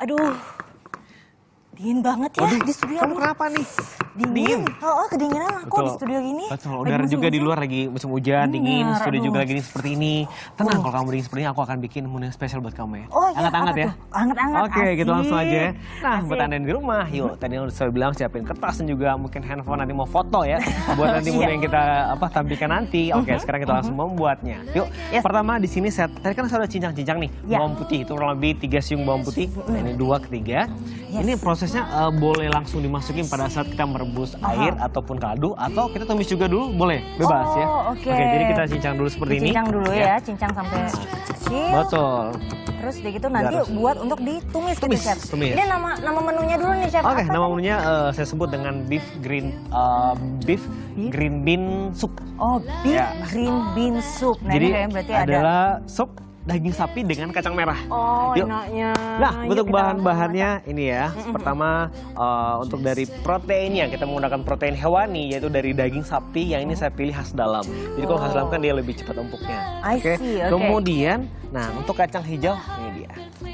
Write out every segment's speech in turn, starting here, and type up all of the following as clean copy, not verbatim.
Aduh, dingin banget ya Waduh, di studio. kamu kenapa nih? Dingin. Oh, kedinginan aku di studio gini. Betul, udara juga di luar lagi musim hujan, dingin, studio juga lagi seperti ini. Tenang, kalau kamu dingin seperti ini, aku akan bikin menu yang spesial buat kamu ya. Oh iya, Hangat-hangat ya? Hangat-hangat. Oke, kita langsung aja ya. Nah, Asik. buat Anda yang di rumah, yuk, tadi udah saya bilang siapin kertas dan juga mungkin handphone nanti mau foto ya. Buat nanti menu yang kita tampilkan nanti. Oke, sekarang kita langsung membuatnya. Yuk, pertama di sini tadi kan saya udah cincang-cincang nih, bawang putih. Itu kurang lebih 3 siung bawang putih. Nah, ini 2 ke 3. Ini prosesnya boleh langsung dimasukin pada saat kita merebus air ataupun kaldu, atau kita tumis juga dulu, boleh, bebas ya. Oke, jadi kita cincang dulu seperti ini. Cincang dulu ya, cincang sampai kecil. Betul. Terus udah gitu nanti buat untuk ditumis gitu, Chef. Tumis. Ini nama menunya dulu nih, Chef. Oke, nama menunya saya sebut dengan beef green bean soup. Oh, beef green bean soup. Nah, Jadi ini kayaknya berarti adalah sup daging sapi dengan kacang merah. Oh, Yuk. enaknya. Nah, Yuk, untuk kita bahan-bahannya ini ya. Pertama, untuk dari proteinnya kita menggunakan protein hewani, yaitu dari daging sapi yang ini saya pilih khas dalam. Jadi kalau khas dalam kan dia lebih cepat empuknya. I see, oke. Kemudian, nah untuk kacang hijau ini dia.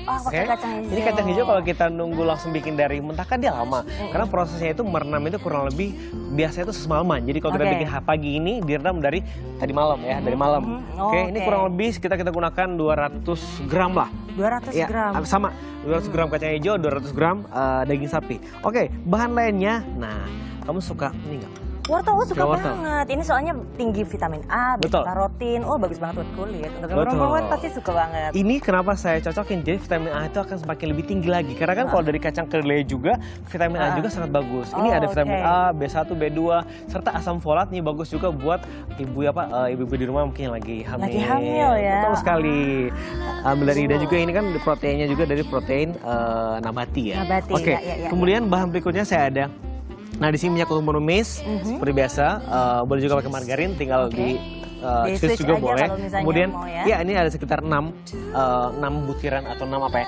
Oh, pakai kacang hijau. Ini kacang hijau kalau kita nunggu langsung bikin dari mentah kan dia lama. Karena prosesnya itu merenam itu kurang lebih biasanya itu semalaman. Jadi kalau kita bikin pagi ini direndam dari tadi malam ya, dari malam. Oke, ini kurang lebih kita gunakan 200 gram lah. 200 ya, gram. Sama, 200 gram kacang hijau, 200 gram daging sapi. Oke, bahan lainnya, nah kamu suka ini nggak? Wortel, suka wortel. banget. Ini soalnya tinggi vitamin A, beta-karotin. Oh, bagus banget buat kulit. Untuk yang perempuan pasti suka banget. Ini kenapa saya cocokin, jadi vitamin A itu akan semakin lebih tinggi lagi. Karena kan kalau dari kacang kedelai juga, vitamin A juga sangat bagus. Ini ada vitamin A, B1, B2, serta asam folat nih bagus juga buat ibu-ibu di rumah mungkin yang lagi hamil. Lagi hamil ya. Betul sekali. Dan juga ini kan proteinnya juga dari protein nabati ya. Nabati, Oke, ya. kemudian bahan berikutnya saya ada. Nah, di sini minyak untuk menumis seperti biasa. Boleh juga pakai margarin, tinggal di switch juga boleh. Kemudian ya ini ada sekitar 6 butiran atau 6 apa ya?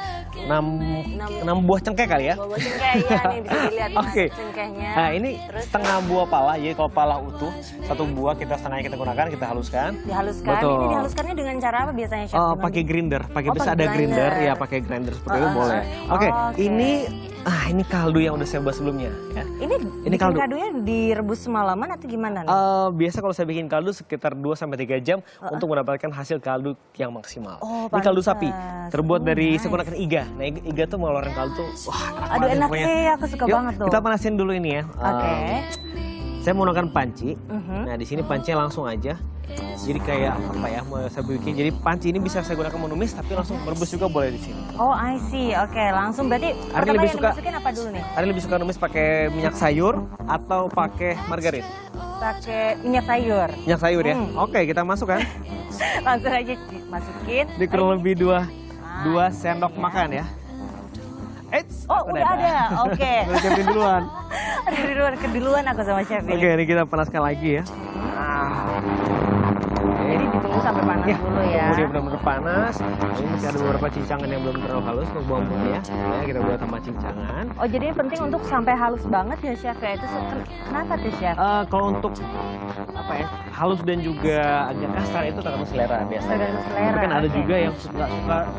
6 buah cengkeh kali ya. Buah cengkeh ya nih bisa dilihat cengkehnya. Nah, ini setengah buah pala. Jadi kalau pala utuh, 1 buah setengahnya kita gunakan, kita haluskan. Dihaluskan. Betul. Ini dihaluskannya dengan cara apa biasanya, Chef? Pakai grinder. Bisa ada grinder, ya pakai grinder seperti itu boleh. Oke, ini kaldu yang udah saya buat sebelumnya ya. Ini kaldunya direbus semalaman atau gimana nih? Biasa kalau saya bikin kaldu sekitar 2-3 jam untuk mendapatkan hasil kaldu yang maksimal. Ini kaldu sapi, terbuat dari saya gunakan iga. Nah, iga tuh mengeluarkan kaldu tuh, wah enak banget. Aku suka banget tuh. Kita panasin dulu ini ya. Oke. Saya menggunakan panci. Nah, di sini pancinya langsung aja. Jadi kayak apa ya, mau saya bikin. Jadi panci ini bisa saya gunakan menumis, tapi langsung merebus juga boleh di sini. Oh, I see. Oke, langsung berarti pertama yang dimasukin apa dulu nih? Ari lebih suka numis pakai minyak sayur atau pakai margarin? Pakai minyak sayur. Minyak sayur ya? Oke, kita masukkan. Langsung aja dimasukin. Di kurang lebih 2 sendok makan ya. Udah ada. Oke. Udah siapin duluan. Keduluan aku sama Chef ini. Oke, ini kita panaskan lagi ya. Jadi ditunggu sampai panas dulu ya. Tunggu dia benar-benar panas. Ini masih ada beberapa cincangan yang belum terlalu halus untuk bawang putih ya. Nah, kita buat tambah cincangan. Oh, jadi ini penting untuk sampai halus banget ya, Chef ya. Itu kenapa tuh, Chef? Kalau untuk halus dan juga agak kasar itu tergantung selera biasanya. Tergantung selera. Tapi kan ada juga yang suka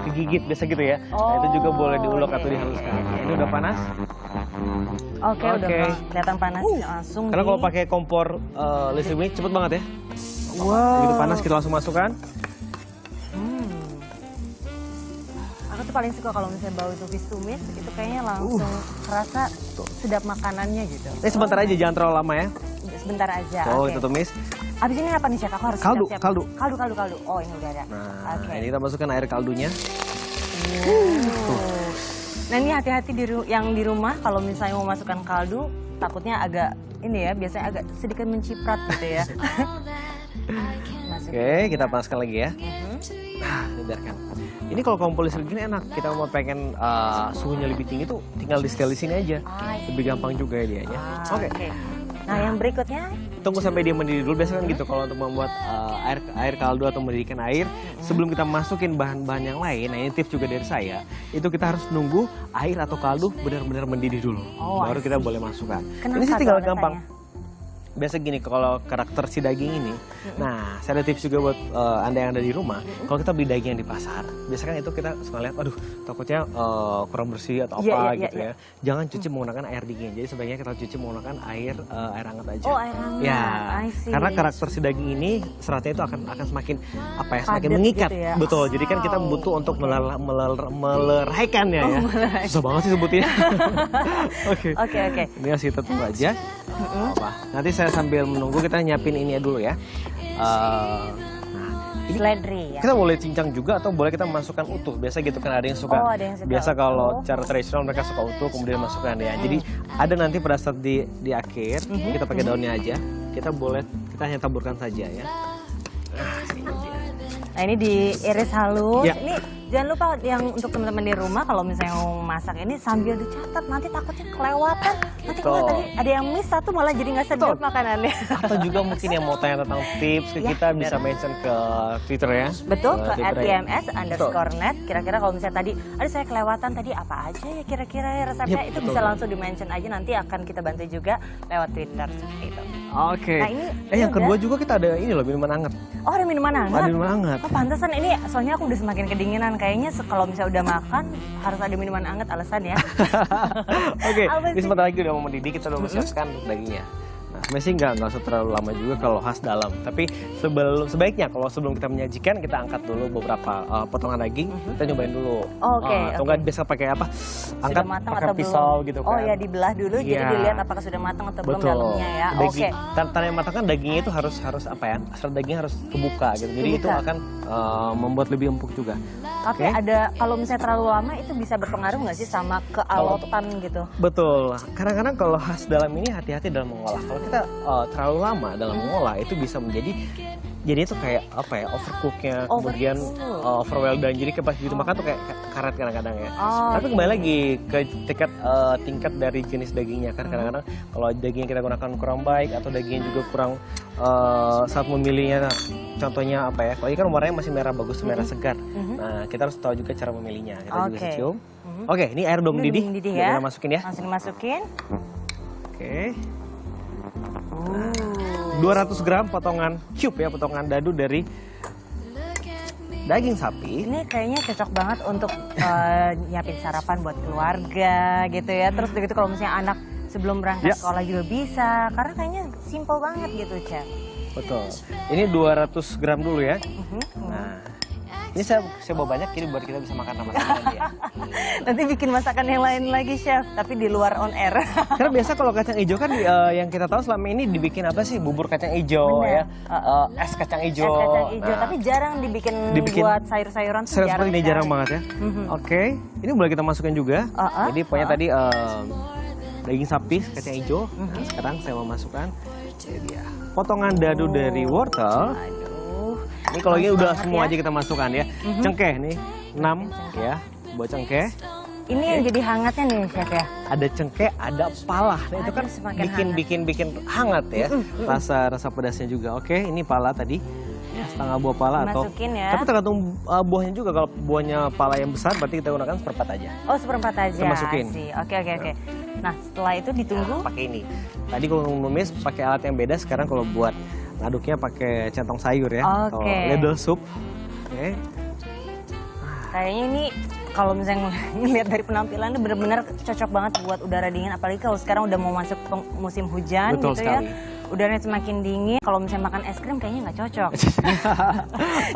kegigit biasa gitu ya. Nah, itu juga boleh diulek atau dihaluskan. Ini udah panas. Oke, udah kelihatan panas langsung. Karena kalau pakai kompor listrik ini cepet banget ya. Begitu panas kita langsung masukkan. Aku tuh paling suka kalau misalnya bau tumis itu kayaknya langsung kerasa sedap makanannya gitu. Ini sebentar aja, jangan terlalu lama ya. Sebentar aja. Kita tumis. Abis ini apa nih, Chef? Aku harus siap-siap. Kaldu. Oh, ini udah ada. Nah, ini kita masukkan air kaldunya. Nah, ini hati-hati yang di rumah kalau misalnya mau masukkan kaldu, takutnya agak biasanya agak sedikit menciprat gitu ya. Oke, kita panaskan lagi ya. Nah, biarkan. Ini kalau kompor listrik gini enak. Kita mau pengen suhunya lebih tinggi tuh tinggal di setel di sini aja. Lebih gampang juga ya dia. Oke. Nah, yang berikutnya? Tunggu sampai dia mendidih dulu. Biasanya kan gitu kalau untuk membuat air kaldu atau mendidihkan air. Sebelum kita masukin bahan-bahan yang lain, nah ini tips juga dari saya. Itu kita harus nunggu air atau kaldu benar-benar mendidih dulu. Baru kita boleh masukkan. Kenapa ini sih tinggal gampang. biasa gini kalau karakter si daging ini. Nah, saya ada tips juga buat Anda yang ada di rumah. Kalau kita beli daging yang di pasar, biasanya kan itu kita suka lihat, aduh takutnya kurang bersih atau apa gitu ya. Jangan cuci menggunakan air dingin. Jadi sebaiknya kita cuci menggunakan air hangat aja. Oh, air hangat. Ya, I see. karena karakter si daging ini seratnya itu akan semakin apa ya, semakin mengikat. Gitu ya? Betul. Jadi kan kita butuh untuk meleraikannya ya. Susah banget sih sebutnya. Oke. Ini harus kita tunggu aja. Apa? Nanti saya sambil menunggu kita nyiapin ini dulu ya. Ini seledri ya. Kita boleh cincang juga atau boleh kita masukkan utuh. Biasa gitu kan ada yang suka. Ada yang suka biasa utuh. kalau cara tradisional mereka suka utuh kemudian masukkan ya. Jadi ada nanti pada saat di akhir kita pakai daunnya aja. Kita hanya taburkan saja ya. Nah ini diiris halus. Ya. Ini jangan lupa yang untuk teman-teman di rumah kalau misalnya mau masak ini sambil dicatat, nanti takutnya kelewatan. Nanti kalau tadi ada yang miss satu malah jadi nggak sedap makanannya. Atau juga mungkin yang mau tanya tentang tips ke kita bisa mention ke Twitter ya. Betul, ke Twitter ya. @tms_net. Kira-kira kalau misalnya tadi, saya kelewatan tadi apa aja ya kira-kira ya resepnya, itu bisa langsung di-mention aja, nanti akan kita bantu juga lewat Twitter seperti itu. Oke. Nah, ini yang kedua juga kita ada ini loh, minuman hangat. Oh, ada minuman hangat? Ada minuman hangat. Oh, pantesan ini, soalnya aku udah semakin kedinginan. Kayaknya kalau misalnya udah makan, harus ada minuman hangat alasan ya. Oke, ini sebentar lagi udah mau mendidih, kita udah mempersiapkan untuk dagingnya. Nah, sebenarnya sih nggak usah terlalu lama juga kalau khas dalam. Tapi sebaiknya sebelum kita menyajikan, kita angkat dulu beberapa potongan daging, kita nyobain dulu. Oke. Atau nggak biasa pakai apa? Angkat matang pakai atau pisau belum? gitu kan. Oh ya, dibelah dulu jadi dilihat apakah sudah matang atau belum dalamnya ya. Oke. Tanda yang matang kan dagingnya itu harus apa ya? Serat dagingnya harus kebuka gitu. Jadi itu akan membuat lebih empuk juga. Tapi ada, kalau misalnya terlalu lama itu bisa berpengaruh nggak sih sama kealotan gitu? Betul. Kadang-kadang kalau khas dalam ini hati-hati dalam mengolah. Kalau kita terlalu lama dalam mengolah itu bisa menjadi itu kayak apa ya, overcooknya, kemudian overwell dan jadi pas gitu makan tuh kayak karat kadang-kadang ya. Tapi kembali lagi ke tingkat dari jenis dagingnya kan, kadang-kadang kalau daging yang kita gunakan kurang baik atau dagingnya juga kurang saat memilihnya. Contohnya apa ya? Kalau ini kan warnanya masih merah bagus, merah segar. Nah, kita harus tahu juga cara memilihnya. Kita juga cium. Oke, ini air udah mendidih. Ya. Kita masukin ya. Langsung dimasukin. Oke. 200 gram potongan cube ya, potongan dadu dari daging sapi. Ini kayaknya cocok banget untuk nyiapin sarapan buat keluarga gitu ya. Terus begitu kalau misalnya anak sebelum berangkat sekolah juga bisa. Karena kayaknya simple banget gitu, Chef. Betul. Ini 200 gram dulu ya. Nah, ini saya bawa banyak, ini buat kita bisa makan sama-sama ya. Nanti bikin masakan yang lain lagi, Chef, tapi di luar on air. Karena biasa kalau kacang hijau kan yang kita tahu selama ini dibikin apa sih? Bubur kacang hijau ya, es kacang hijau. Es kacang hijau, tapi jarang dibikin buat sayur-sayuran. Sayur seperti ini jarang banget ya. Oke, ini boleh kita masukin juga. Jadi pokoknya tadi daging sapi, kacang hijau. Nah, sekarang saya mau masukkan potongan dadu dari wortel. Ini kalau ini udah semua aja kita masukkan ya. Cengkeh nih, 6 ya, buat cengkeh. Ini yang jadi hangatnya nih, Chef ya. Ada cengkeh, ada pala. Nah, itu kan bikin hangat ya. Rasa pedasnya juga. Oke, ini pala tadi. Ya, setengah buah pala atau ya. Tapi tergantung buahnya juga. Kalau buahnya pala yang besar berarti kita gunakan seperempat aja. Oh, seperempat aja. Kita masukin. Oke. Nah, setelah itu ditunggu. Pakai ini. Tadi kalau numis pakai alat yang beda, sekarang kalau buat ngaduknya pakai centong sayur ya. Atau ladle soup. Oke. Kayaknya ini kalau misalnya ngelihat dari penampilannya benar-benar cocok banget buat udara dingin, apalagi kalau sekarang udah mau masuk musim hujan. Betul gitu sekali. Ya. Udaranya semakin dingin, kalau misalnya makan es krim kayaknya nggak cocok.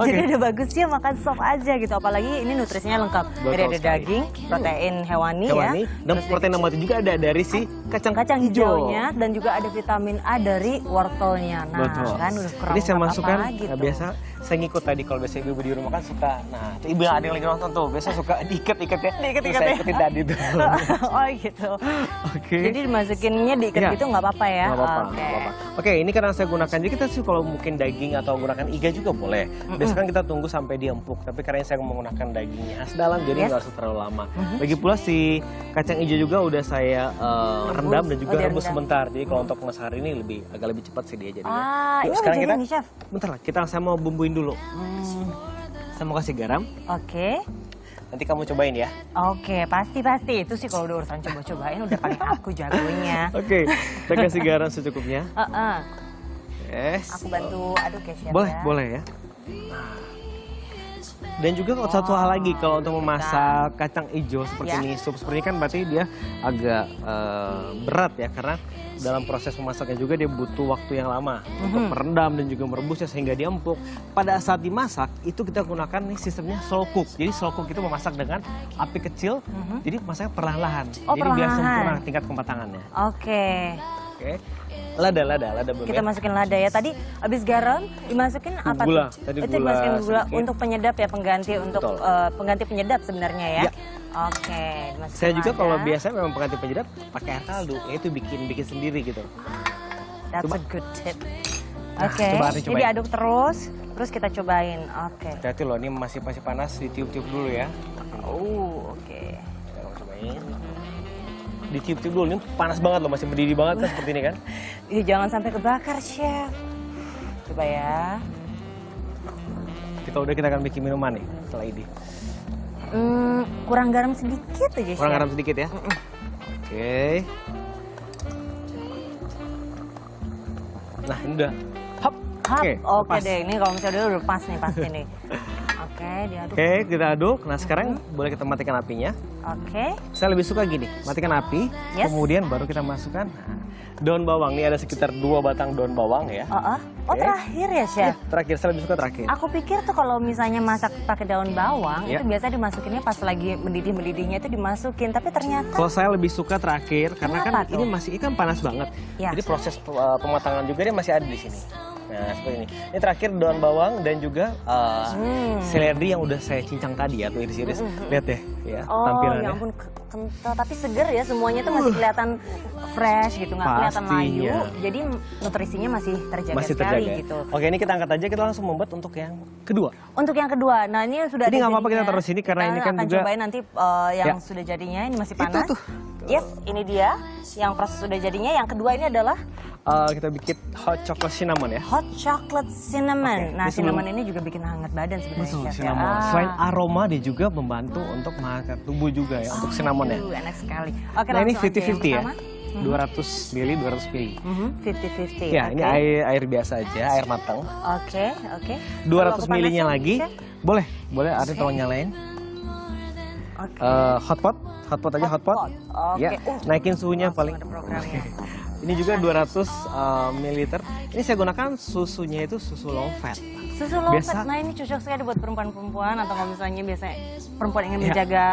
Jadi udah bagus ya makan sop aja gitu, apalagi ini nutrisinya lengkap. Jadi ada daging, protein hewani ya. Dan protein nabati juga ada dari si kacang hijaunya, dan juga ada vitamin A dari wortelnya. Nah, kan udah kurang. Ini saya masukkan, gitu. biasa saya ngikut tadi kalau biasa ibu di rumah kan suka, nah ibu yang ada yang lagi nonton tuh, biasa suka diikat-ikat ya. Saya ikutin tadi tuh. Oh gitu. Oke. Jadi dimasukinnya diikat gitu nggak apa-apa ya? Nggak apa-apa. Oke, ini karena saya gunakan, jadi kita sih kalau mungkin daging atau gunakan iga juga boleh. Biasanya kan kita tunggu sampai dia empuk, tapi karena saya menggunakan dagingnya as dalam, jadi nggak usah terlalu lama. Lagi pula si kacang hijau juga udah saya rendam dan juga rebus sebentar. Jadi kalau untuk masak hari ini agak lebih cepat sih dia jadinya. Ini sekarang kita, nih, Chef. Bentar lah, saya mau bumbuin dulu. Saya mau kasih garam. Oke. nanti kamu cobain ya. Oke, pasti. Itu sih kalau udah urusan coba-cobain udah paling aku jagonya. Oke, kita kasih garam secukupnya. Yes. Aku bantu aduk ya, Chef. Boleh ya. Dan juga satu hal lagi, kalau untuk memasak kacang hijau seperti ini, sup seperti ini kan berarti dia agak berat ya, karena dalam proses memasaknya juga dia butuh waktu yang lama untuk merendam dan juga merebusnya sehingga dia empuk. Pada saat dimasak itu kita gunakan nih sistemnya slow cook. Jadi slow cook itu memasak dengan api kecil, jadi masaknya perlahan-lahan. Jadi biar sempurna tingkat kematangannya. Oke. Lada belum Kita ya? masukin lada ya. Tadi habis garam dimasukin apa Gula. tuh? Tadi Itu gula dimasukin gula sedikit. untuk penyedap ya, pengganti untuk pengganti penyedap sebenarnya ya. Ya. Oke, dimasukin Saya juga lada. kalau biasa memang pengganti penyedap pakai air kaldu, itu bikin sendiri gitu. That's Coba. a good tip. Nah, Oke, coba Arni jadi cobain. aduk terus kita cobain. Oke. Hati-hati loh, ini masih panas, ditiup-tiup dulu ya. Oke. Kita mau cobain. Ditiup-tiup dulu, ini panas banget loh, masih berdiri banget kan seperti ini kan. Ih, jangan sampai kebakar, Chef. Coba ya. Kita akan bikin minuman nih setelah ini. Kurang garam sedikit aja, Chef. Kurang garam sedikit ya. Oke. Nah, ini udah. Hop. Oke pas. deh, ini kalau misalnya udah pas nih pasti nih. Oke, diaduk. Oke, kita aduk. Nah, sekarang boleh kita matikan apinya. Oke. Saya lebih suka gini, matikan api, Yes. kemudian baru kita masukkan daun bawang. Ini ada sekitar 2 batang daun bawang ya. Oh, Oke. terakhir ya, Chef? Terakhir, saya lebih suka terakhir. Aku pikir tuh kalau misalnya masak pakai daun bawang, Ya. itu biasa dimasukinnya pas lagi mendidih-mendidihnya itu dimasukin. Tapi ternyata Kalau saya lebih suka terakhir, karena kan Kenapa tuh? ini masih ikan panas banget. Ya. Jadi proses pematangan juga dia masih ada di sini. Nah, seperti ini. Ini terakhir daun bawang dan juga seledri yang udah saya cincang tadi ya, tuh iris-iris. Lihat deh ya, oh tampilannya. ya ampun kental, tapi seger ya semuanya tuh masih kelihatan fresh gitu, nggak kelihatan layu. Pastinya. Jadi nutrisinya masih terjaga Masih sekali terjaga. gitu. Oke, ini kita angkat aja, kita langsung membuat untuk yang kedua. Untuk yang kedua, nah ini sudah Ini ada nggak apa-apa kita jadinya. taruh sini karena Kita ini kan akan juga- cobain nanti yang Ya. sudah jadinya, ini masih Itu panas. tuh. Yes, ini dia yang proses sudah jadinya. Yang kedua ini adalah Kita bikin hot chocolate cinnamon ya. hot chocolate cinnamon. Oke, Nah, ini sebelum- cinnamon ini juga bikin hangat badan sebenarnya. Betul, Chef, ya. cinnamon. Selain aroma, dia juga membantu untuk menghangat tubuh juga ya, untuk cinnamon ya. Enak sekali. Oke, Nah, ini langsung aja. 50-50 ya. Yang pertama, 200 ml, 200 ml. 50-50. Ya, ini oke. air biasa aja, air matang. Oke. 200 Perlu aku ml-nya panasin, lagi. Chef? Boleh, Arni tolong nyalain. Oke. Hotpot aja, hotpot. Oke. Ya, naikin suhunya langsung paling. ada programnya. Ini juga 200 ml. Ini saya gunakan susunya itu susu low fat. Susu low Biasa- fat, nah ini cocok sekali buat perempuan-perempuan atau kalau misalnya biasanya perempuan ingin Ya. menjaga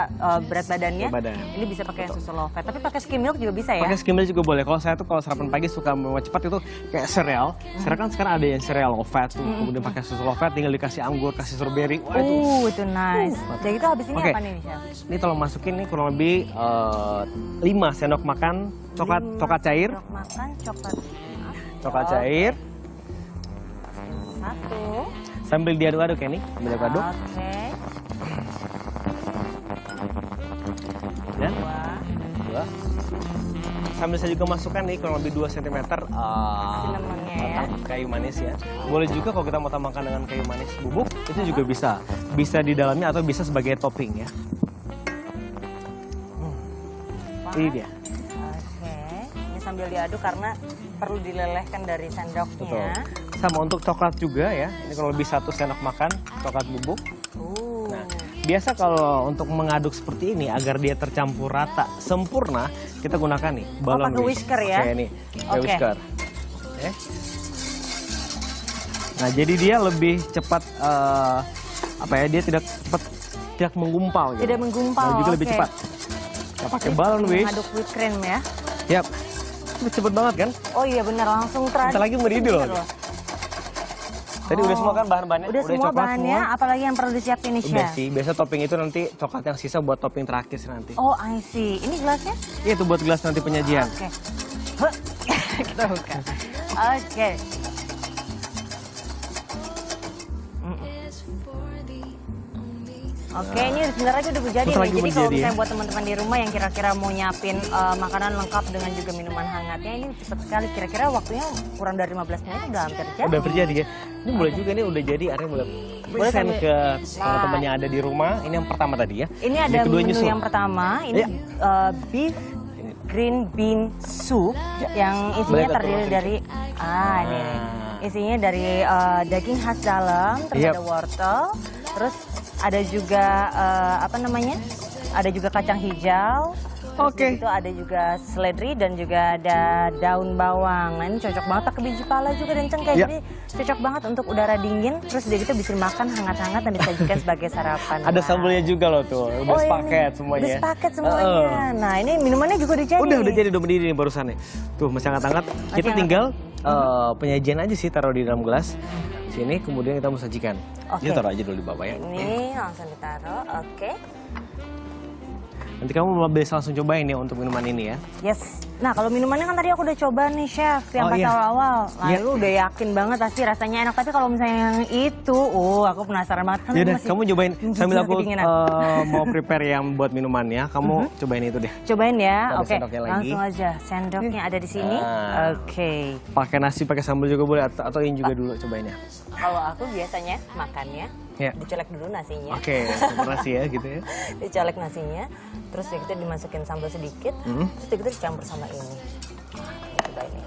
berat badannya, Berat badan. ini bisa pakai susu low fat. Tapi pakai skim milk juga bisa ya? Pakai skim milk juga boleh. Kalau saya tuh kalau sarapan pagi suka mau cepat itu kayak sereal. Sekarang ada yang sereal low fat tuh. Kemudian pakai susu low fat, tinggal dikasih anggur, kasih strawberry. Wah itu. Itu nice. mantap. Jadi itu habis ini Oke. apa nih, Chef? Ini tolong masukin nih kurang lebih 5 sendok makan coklat cair. Dok makan coklat. Coklat cair. Satu. Sambil diaduk-aduk ya nih. Sambil diaduk-aduk. Oke. Dan Dua. 2. Sambil saya juga masukkan nih kurang lebih 2 cm Cinnamonnya ya. batang kayu manis ya. Boleh juga kalau kita mau tambahkan dengan kayu manis bubuk, itu juga bisa. Bisa di dalamnya atau bisa sebagai topping ya. Ini dia. Oke. Ini sambil diaduk karena perlu dilelehkan dari Betul. sendoknya. Sama untuk coklat juga ya. Ini kurang lebih 1 sendok makan coklat bubuk. Nah, biasa kalau untuk mengaduk seperti ini agar dia tercampur rata sempurna, kita gunakan nih balon pakai whisker ya? Oke, nih, pakai Oke. whisker. Oke. Nah, jadi dia lebih cepat dia tidak menggumpal gitu. Tidak menggumpal, Nah, juga lebih oke. cepat. Kita pakai balon whisk. Mengaduk whipped cream ya. Yap. Itu cepet banget kan? Oh iya benar, langsung terakhir. Bentar lagi mendidih loh. Bener Tadi udah semua kan bahan-bahannya? Udah semua coklat bahannya, semua? apalagi yang perlu disiapin nih, Udah Chef? sih, biasa topping itu nanti coklat yang sisa buat topping terakhir sih nanti. Oh, I see. Ini gelasnya? Iya itu buat gelas nanti penyajian. Oke. Huh. Kita buka. Oke. Oke, ini sebentar lagi udah jadi Bentar nih. lagi Jadi kalau menjadi ya. misalnya buat teman-teman di rumah yang kira-kira mau nyiapin makanan lengkap dengan juga minuman hangatnya, ini cepat sekali. Kira-kira waktunya kurang dari 15 menit udah hampir jadi. Udah terjadi ya. Ini boleh juga nih udah jadi, akhirnya boleh present sambil- ke teman-teman yang ada di rumah. Ini yang pertama tadi ya. Ini ada Yang kedua menu nyusul. yang pertama, ini beef green bean soup yang isinya Boleh terdiri keluarin dari ini. Isinya dari daging khas dalam, terus Yep. ada wortel, terus ada juga apa namanya? Ada juga kacang hijau. Terus Oke. Itu ada juga seledri dan juga ada daun bawang. Nah ini cocok banget pakai biji pala juga dan cengkeh. Yep. Jadi cocok banget untuk udara dingin. Terus dia gitu bisa dimakan hangat-hangat dan disajikan sebagai sarapan. Ada Wah. sambelnya juga loh tuh, udah ini sepaket semuanya. Udah sepaket semuanya. Nah ini minumannya juga udah jadi. Udah jadi, udah berdiri nih barusan nih. Tuh masih hangat-hangat. Kita hangat. tinggal penyajian aja sih, taruh di dalam gelas. Sini kemudian kita mau sajikan. Oke. Jadi taruh aja dulu di bawah ya. Ini langsung ditaruh, oke. Nanti kamu bisa langsung cobain ya untuk minuman ini ya. Yes. Nah kalau minumannya kan tadi aku udah coba nih chef, yang Oh, pas iya. awal-awal. Nah Iya. itu udah yakin banget pasti rasanya enak. Tapi kalau misalnya yang itu, aku penasaran banget. Kan Yaudah, masih kamu cobain menggigil sambil aku kedinginan. mau prepare yang buat minumannya. Kamu cobain itu deh. Cobain ya, Ada oke. sendoknya lagi. Langsung aja, sendoknya ada di sini. Ah. Oke. Pakai nasi, pakai sambal juga boleh atau ini juga dulu cobainnya. Kalau aku biasanya makannya, Ya. dicolek dulu nasinya. Oke, sambal nasi ya gitu ya. Dicolek nasinya, terus ya kita dimasukin sambal sedikit, terus ya kita dicampur sama ini. Coba ini.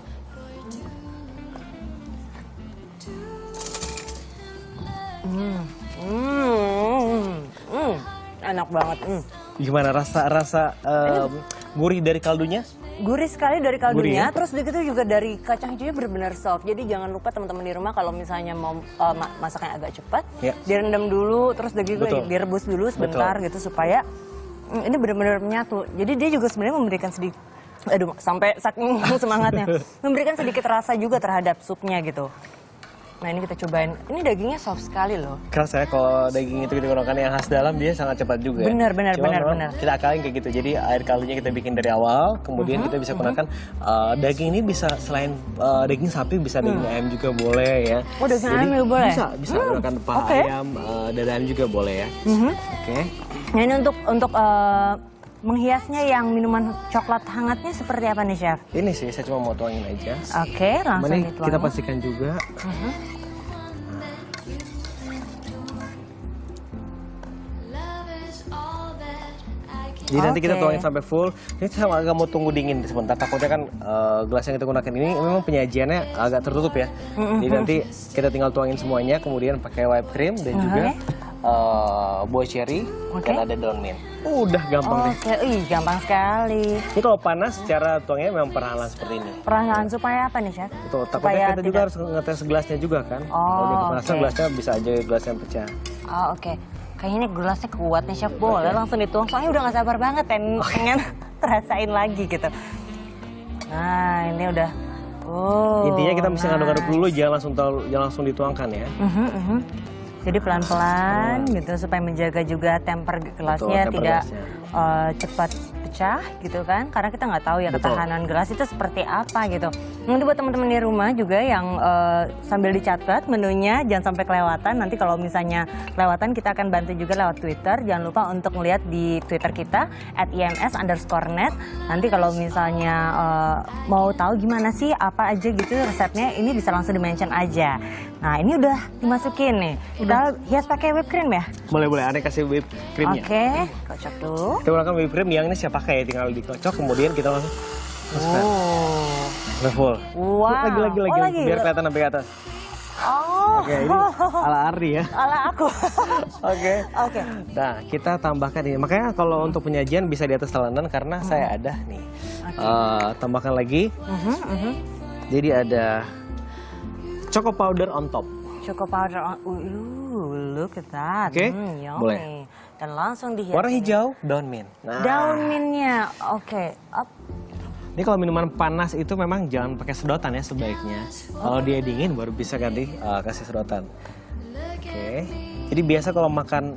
Enak banget. Gimana rasa gurih dari kaldunya? Gurih sekali dari Gurih kaldunya, ya? terus begitu juga dari kacang hijaunya benar-benar soft. Jadi jangan lupa teman-teman di rumah kalau misalnya mau masaknya agak cepat, Ya. direndam dulu, terus daging Betul. direbus dulu sebentar gitu supaya ini benar-benar menyatu. Jadi dia juga sebenarnya memberikan sedikit, aduh sampai saking semangatnya, memberikan sedikit rasa juga terhadap supnya gitu. Nah ini kita cobain, ini dagingnya soft sekali loh. Keras ya kalau daging itu digunakan yang khas dalam, dia sangat cepat juga ya. Benar, benar, Cuma benar, memang benar. kita akalin kayak gitu. Jadi air kaldunya kita bikin dari awal, kemudian kita bisa gunakan daging ini bisa selain daging sapi bisa daging ayam juga boleh ya. Oh, daging Jadi ayam juga boleh? Bisa gunakan paha oke. ayam, dada ayam juga boleh ya. Oke. Nah ini untuk menghiasnya yang minuman coklat hangatnya seperti apa nih chef? Ini sih saya cuma mau tuangin aja. Oke, langsung Ini dituangin. kita pastikan juga. Jadi nanti kita Oke. tuangin sampai full. Ini saya agak mau tunggu dingin sebentar. Takutnya kan gelas yang kita gunakan ini memang penyajiannya agak tertutup ya. Jadi nanti kita tinggal tuangin semuanya, kemudian pakai whipped cream dan juga buah cherry Oke. dan ada daun mint. Udah gampang deh. Oke, gampang sekali. Ini kalau panas cara tuangnya memang perlahan seperti ini. Perasaan supaya apa nih chef? Tuh, takutnya kita juga harus ngetes gelasnya juga kan. Kalau dia kepanasan oke. gelasnya bisa aja gelas yang pecah. Oh, oke. Kayaknya ini gelasnya kuat nih chef, boleh langsung dituang. Soalnya udah gak sabar banget pengen rasain lagi gitu. Nah ini udah. Oh. Intinya kita mesti ngaduk-ngaduk dulu, jangan langsung dituangkan ya. Jadi pelan-pelan gitu supaya menjaga juga temper gelasnya temper tidak gelasnya. cepat pecah gitu kan. Karena kita nggak tahu ya Betul. ketahanan gelas itu seperti apa gitu. Nanti buat teman-teman di rumah juga yang sambil dicatat menunya jangan sampai kelewatan. Nanti kalau misalnya kelewatan kita akan bantu juga lewat Twitter. Jangan lupa untuk melihat di Twitter kita @ims_net. Nanti kalau misalnya mau tahu gimana sih apa aja gitu resepnya, ini bisa langsung di-mention aja. Nah ini udah dimasukin nih. Kita hias pakai whipped cream ya. Boleh, Ane kasih whipped creamnya. Oke, kocok dulu. Kita gunakan whipped cream yang ini saya pakai ya, tinggal dikocok kemudian kita langsung masukkan. Udah full. Wow. Lagi, Oh, lagi. biar kelihatan sampai ke atas. Oh. Oke, ini ala Ardi ya. Ala aku. Oke. Oke. Nah, kita tambahkan ini. Makanya kalau untuk penyajian bisa di atas telanan karena saya ada nih. Tambahkan lagi. Jadi ada choco powder on top. Choco powder on. Look at that. Oke, Yummy. boleh. Dan langsung dihias. Warna ini. hijau, daun mint. Nah, Daun mintnya. Oke. Up. ini kalau minuman panas itu memang jangan pakai sedotan ya sebaiknya. Kalau dia dingin baru bisa ganti kasih sedotan. Oke. Jadi biasa kalau makan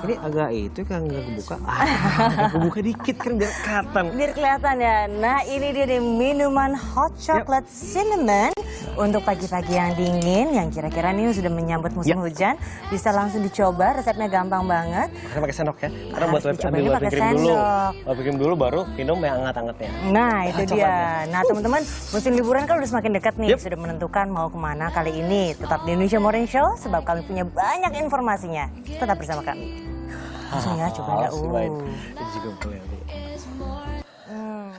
ini agak itu kan nggak kebuka. Agak kebuka dikit kan biar kelihatan. Biar kelihatan ya. Nah ini dia nih minuman hot chocolate cinnamon Untuk pagi-pagi yang dingin, yang kira-kira nih sudah menyambut musim hujan, bisa langsung dicoba, resepnya gampang banget. Karena pakai sendok ya. Karena Harus buat dicobain ambil pakai whipping cream dulu. sendok. Whipping cream dulu baru minum yang hangat-hangatnya. Nah itu dia. coklatnya. Nah teman-teman, musim liburan kan udah semakin dekat nih. Yep. Sudah menentukan mau kemana kali ini. Tetap di Indonesia Morning Show, sebab kami punya banyak informasinya. Tetap bersama kami. Langsung ya, coba ya. Ini juga boleh. Hmm.